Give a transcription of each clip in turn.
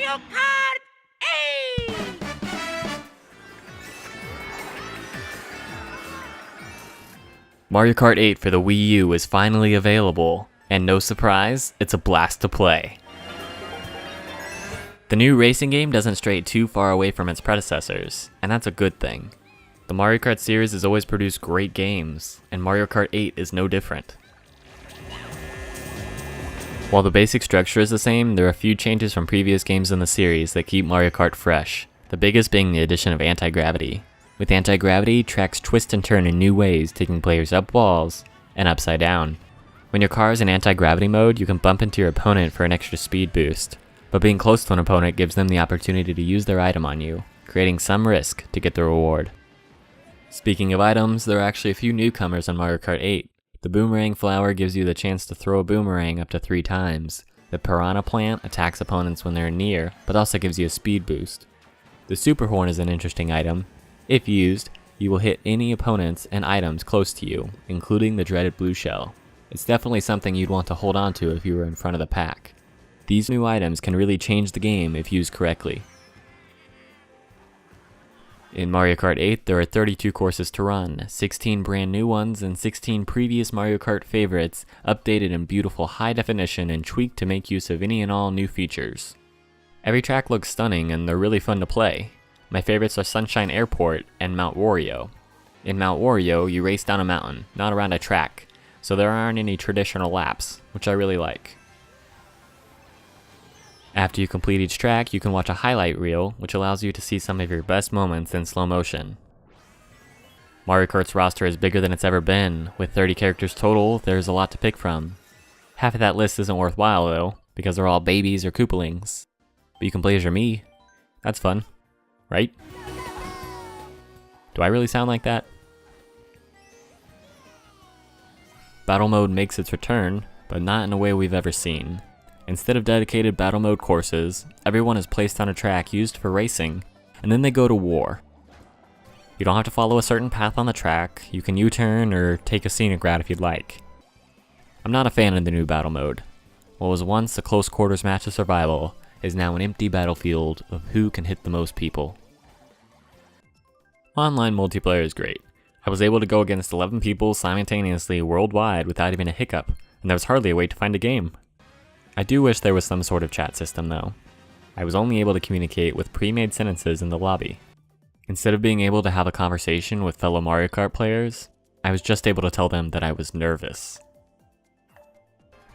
Mario Kart 8! Mario Kart 8 for the Wii U is finally available, and no surprise, it's a blast to play. The new racing game doesn't stray too far away from its predecessors, and that's a good thing. The Mario Kart series has always produced great games, and Mario Kart 8 is no different. While the basic structure is the same, there are a few changes from previous games in the series that keep Mario Kart fresh, the biggest being the addition of anti-gravity. With anti-gravity, tracks twist and turn in new ways, taking players up walls and upside down. When your car is in anti-gravity mode, you can bump into your opponent for an extra speed boost, but being close to an opponent gives them the opportunity to use their item on you, creating some risk to get the reward. Speaking of items, there are actually a few newcomers on Mario Kart 8. The Boomerang Flower gives you the chance to throw a boomerang up to 3 times. The Piranha Plant attacks opponents when they're near, but also gives you a speed boost. The Super Horn is an interesting item. If used, you will hit any opponents and items close to you, including the dreaded blue shell. It's definitely something you'd want to hold on to if you were in front of the pack. These new items can really change the game if used correctly. In Mario Kart 8, there are 32 courses to run, 16 brand new ones and 16 previous Mario Kart favorites, updated in beautiful high definition and tweaked to make use of any and all new features. Every track looks stunning and they're really fun to play. My favorites are Sunshine Airport and Mount Wario. In Mount Wario, you race down a mountain, not around a track, so there aren't any traditional laps, which I really like. After you complete each track, you can watch a highlight reel, which allows you to see some of your best moments in slow motion. Mario Kart's roster is bigger than it's ever been. With 30 characters total, there's a lot to pick from. Half of that list isn't worthwhile though, because they're all babies or Koopalings. But you can play as your Mii. That's fun, right? Do I really sound like that? Battle mode makes its return, but not in a way we've ever seen. Instead of dedicated battle mode courses, everyone is placed on a track used for racing, and then they go to war. You don't have to follow a certain path on the track, you can U-turn or take a scenic route if you'd like. I'm not a fan of the new battle mode. What was once a close quarters match of survival is now an empty battlefield of who can hit the most people. Online multiplayer is great. I was able to go against 11 people simultaneously worldwide without even a hiccup, and there was hardly a wait to find a game. I do wish there was some sort of chat system though. I was only able to communicate with pre-made sentences in the lobby. Instead of being able to have a conversation with fellow Mario Kart players, I was just able to tell them that I was nervous.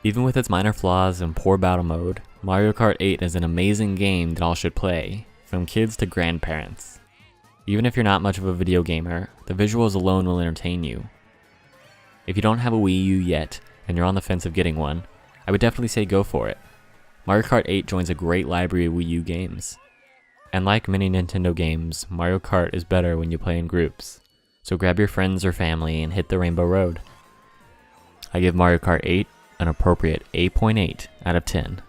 Even with its minor flaws and poor battle mode, Mario Kart 8 is an amazing game that all should play, from kids to grandparents. Even if you're not much of a video gamer, the visuals alone will entertain you. If you don't have a Wii U yet, and you're on the fence of getting one, I would definitely say go for it. Mario Kart 8 joins a great library of Wii U games. And like many Nintendo games, Mario Kart is better when you play in groups. So grab your friends or family and hit the Rainbow Road. I give Mario Kart 8 an appropriate 8.8 out of 10.